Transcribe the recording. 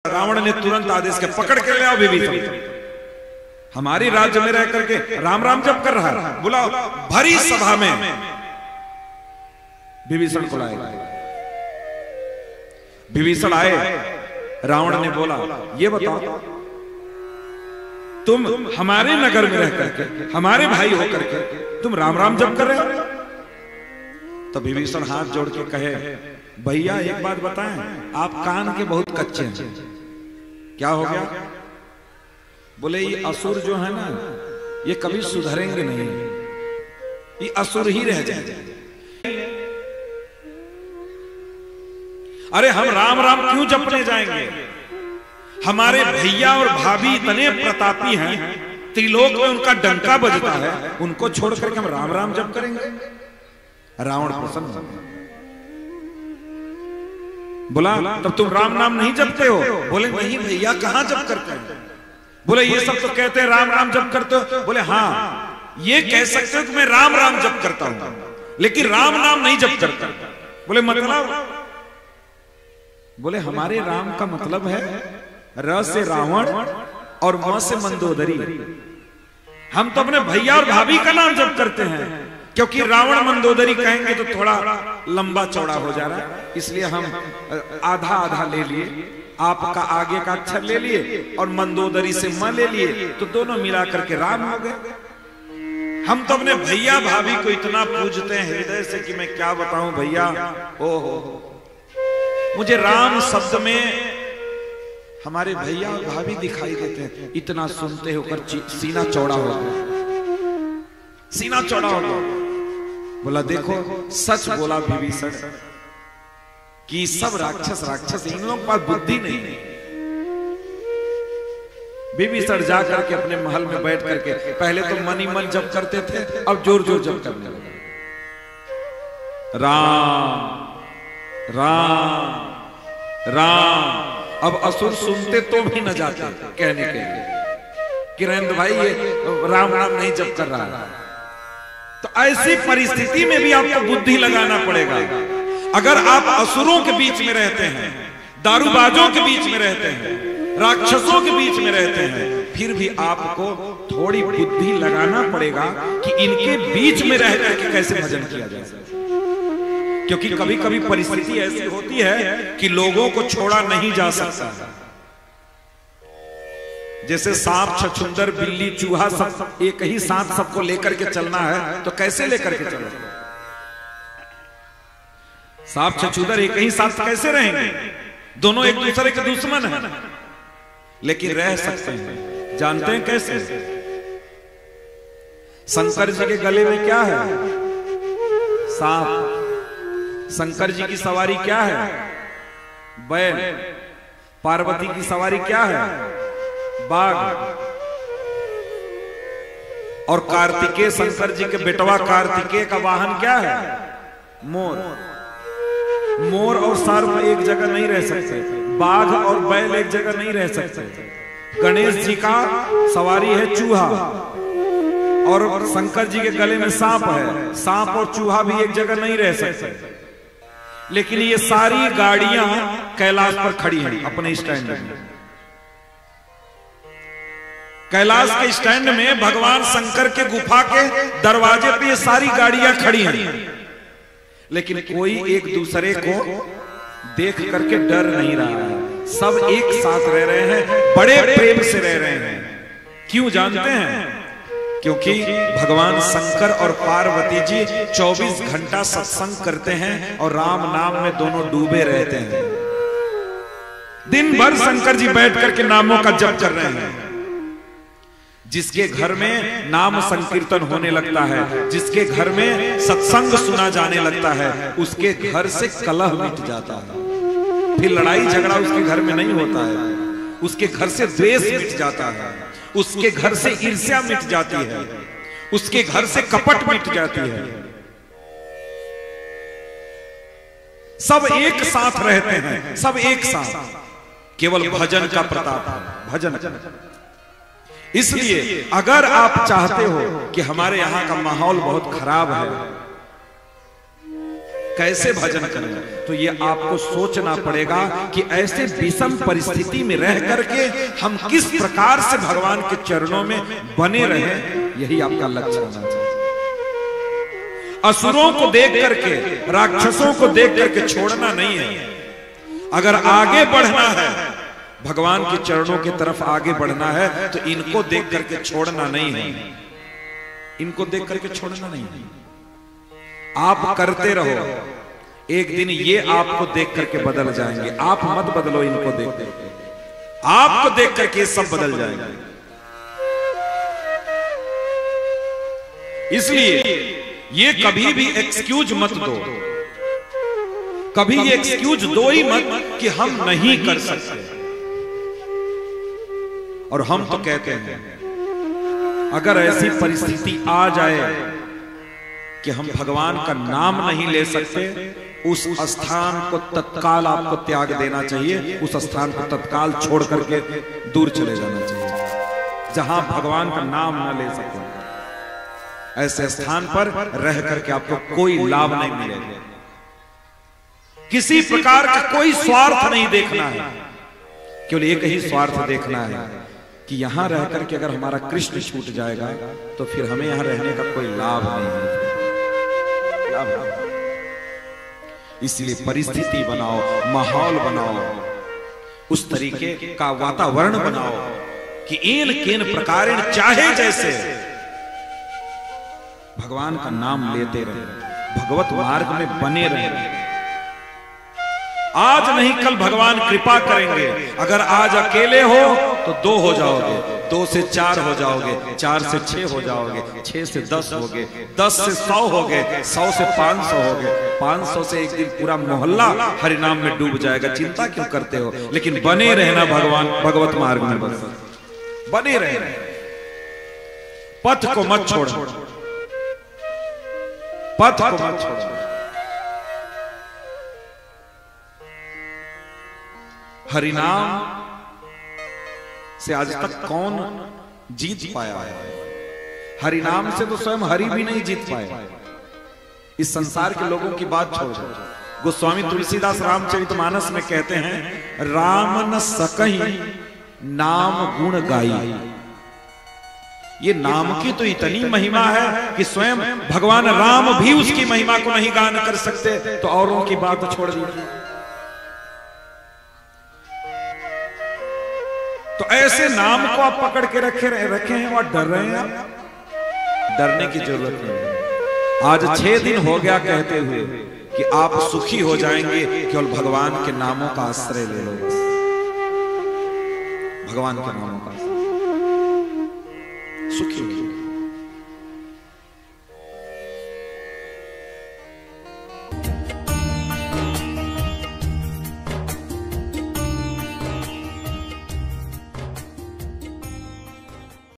रावण ने तुरंत आदेश किया, पकड़ के ले आओ विभीषण। हमारी राज्य में रह करके राम राम जप कर रहा है, बुलाओ। भरी सभा में विभीषण को लाए। विभीषण आए। रावण ने बोला, ये बताओ तुम हमारे नगर में रह करके, हमारे भाई होकर के तुम राम राम जप कर रहे हो? तो विभीषण हाथ जोड़ के कहे, भैया एक बात बताएं, आप कान के बहुत कच्चे हैं। क्या हो गया? बोले ये असुर जो है ना, ये कभी सुधरेंगे नहीं, ये असुर ही रह जाएंगे। अरे हम राम राम क्यों जपने जाएंगे? हमारे भैया और भाभी इतने प्रतापी हैं, त्रिलोक में उनका डंका बजता है, उनको छोड़ करके हम राम राम जप करेंगे? रावण प्रसन्न हो गया। बोला, तब तुम राम नाम नहीं जपते हो? बोले नहीं भैया, कहां जप करते हैं। बोले ये सब तो कहते हैं राम राम जप करते हो। बोले हाँ, ये कह सकते हो कि मैं राम राम जप करता हूं, लेकिन राम नाम नहीं जप करता। बोले मतलब? बोले हमारे राम का मतलब है र से रावण और म से मंदोदरी। हम तो अपने भैया और भाभी का नाम जप करते हैं, क्योंकि रावण मंदोदरी कहेंगे तो थोड़ा लंबा चौड़ा हो जा रहा है, इसलिए हम आधा आधा ले लिए। आपका आगे का अक्षर ले लिए और मंदोदरी से म ले लिए, तो दोनों मिला करके राम हो गए। हम तो अपने भैया भाभी को इतना पूजते हैं हृदय से कि मैं क्या बताऊं भैया। ओहो, मुझे राम शब्द में हमारे भैया और भाभी दिखाई देते हैं। इतना सुनते होकर सीना चौड़ा हो गया, सीना चौड़ा हो गया। बोला देखो, सच बोला विभीषण कि सब राक्षस, इन लोगों के पास बुद्धि नहीं है। विभीषण जाकर के अपने महल में बैठ करके पहले तो मन ही मन जप करते थे, अब जोर जोर जप करने लगे। राम राम राम। अब असुर सुनते तो भी न जाते कहने के लिए कि रेंद्र भाई ये राम राम नहीं जप कर रहा है। तो ऐसी परिस्थिति में भी आपको बुद्धि लगाना पड़ेगा। अगर आप असुरों के बीच में रहते हैं, दारूबाजों के बीच में रहते हैं, राक्षसों के बीच में रहते हैं, फिर भी आपको थोड़ी बुद्धि लगाना पड़ेगा कि इनके बीच में रह करके कैसे भजन किया जाए। क्योंकि कभी कभी परिस्थिति ऐसी होती है कि लोगों को छोड़ा नहीं जा सकता। जैसे सांप, छछूंदर, बिल्ली, चूहा सब एक ही साथ सबको लेकर के चलना है, तो कैसे लेकर के चलो? सांप छछूंदर एक ही साथ कैसे रहेंगे? दोनों एक दूसरे के दुश्मन हैं, लेकिन रह सकते हैं। जानते हैं कैसे? शंकर जी के गले में क्या है? सांप। शंकर जी की सवारी क्या है? बैल। पार्वती की सवारी क्या है? बाघ। और कार्तिकेय, शंकर जी के बेटवा कार्तिकेय का वाहन क्या है? मोर। मोर और सर्प एक जगह नहीं रह सकते, बाघ और बैल एक जगह नहीं रह सकते। गणेश जी का सवारी है चूहा, और शंकर जी के गले में सांप है। सांप और चूहा भी एक जगह नहीं रह सकते। लेकिन ये सारी गाड़ियां कैलाश पर खड़ी हैं अपने स्टैंड में। कैलाश के स्टैंड में भगवान शंकर के गुफा के दरवाजे पे ये सारी गाड़ियां खड़ी हैं, लेकिन कोई एक दूसरे को देख करके डर नहीं रहा है। सब एक साथ रह रहे हैं, बड़े प्रेम से रह रहे हैं। क्यों जानते हैं? क्योंकि भगवान शंकर और पार्वती जी 24 घंटा सत्संग करते हैं और राम नाम में दोनों डूबे रहते हैं। दिन भर शंकर जी बैठ करके नामों का जप कर रहे हैं। जिसके घर में नाम संकीर्तन होने लगता है, जिसके घर में सत्संग सुना जाने लगता है, उसके घर से कलह मिट जाता है। फिर लड़ाई झगड़ा उसके घर में नहीं होता है, उसके घर से द्वेष मिट जाता है, उसके घर से ईर्ष्या मिट जाती है, उसके घर से कपट मिट जाती है। सब एक साथ रहते हैं, सब एक साथ। केवल भजन का प्रताप है, भजन। इसलिए अगर आप चाहते हो कि हमारे यहां का माहौल बहुत खराब है, कैसे भजन करें? तो ये आपको सोचना पड़ेगा कि ऐसे विषम परिस्थिति में रह करके हम किस प्रकार से भगवान के चरणों में बने रहें, यही आपका लक्ष्य होना चाहिए। असुरों को देख करके, राक्षसों को देख करके छोड़ना नहीं है। अगर आगे बढ़ना है, भगवान के चरणों की तरफ आगे बढ़ना है, तो इनको देख करके छोड़ना नहीं है। इनको देख करके छोड़ना नहीं है। आप करते रहो, एक दिन ये आपको देख करके बदल जाएंगे। आप मत बदलो इनको देख करके, आपको देख करके सब बदल जाएंगे। इसलिए ये कभी भी एक्सक्यूज मत दो, कभी ये एक्सक्यूज दो ही मत कि हम नहीं कर सकते। और हम तो कहते हैं अगर ऐसी परिस्थिति आ जाए कि हम भगवान का नाम नहीं ले सकते, उस स्थान को तत्काल आपको त्याग देना चाहिए। उस स्थान को तत्काल छोड़ करके दूर चले जाना चाहिए, जहां भगवान का नाम न ले सके। ऐसे स्थान पर रह करके आपको कोई लाभ नहीं मिलेगा। किसी प्रकार का कोई स्वार्थ नहीं देखना है, केवल एक ही स्वार्थ देखना है कि यहां रह करके अगर हमारा कृष्ण छूट जाएगा तो फिर हमें यहां रहने का कोई लाभ नहीं है। इसलिए परिस्थिति बनाओ, माहौल बनाओ, उस तरीके का वातावरण बनाओ कि इन किन प्रकार चाहे जैसे भगवान का नाम लेते रहे, भगवत मार्ग में बने रहे। आज नहीं कल भगवान कृपा करेंगे। अगर आज अकेले हो तो 2 हो जाओगे, 2 से 4 हो जाओगे, 4 से 6 हो जाओगे, 6 से 10 हो गए, 10 से 100 हो गए, 100 से 500 हो गए, 500 से एक दिन पूरा मोहल्ला हरिनाम में डूब जाएगा। चिंता क्यों करते हो? लेकिन बने रहना भगवान भगवत मार्ग में, बस बने रहना, पथ को मत छोड़ो, पथ को मत छोड़ो। हरिनाम से आज तक कौन जीत पाया है? हरिनाम से तो स्वयं हरि भी नहीं जीत पाए। इस संसार के लोगों की बात छोड़ दो। गोस्वामी तुलसीदास रामचरितमानस में कहते हैं, राम न सकहि नाम गुण गाई। ये नाम की तो इतनी महिमा है कि स्वयं भगवान राम भी उसकी महिमा को नहीं गान कर सकते, तो औरों की बात छोड़ दीजिए। तो ऐसे नाम को आप पकड़ के रखे हैं और डर रहे हैं। डरने की जरूरत नहीं है। आज 6 दिन हो गया कहते हुए कि आप सुखी हो जाएंगे, केवल भगवान के नामों का आश्रय ले लो। भगवान के नामों का सुखी हो।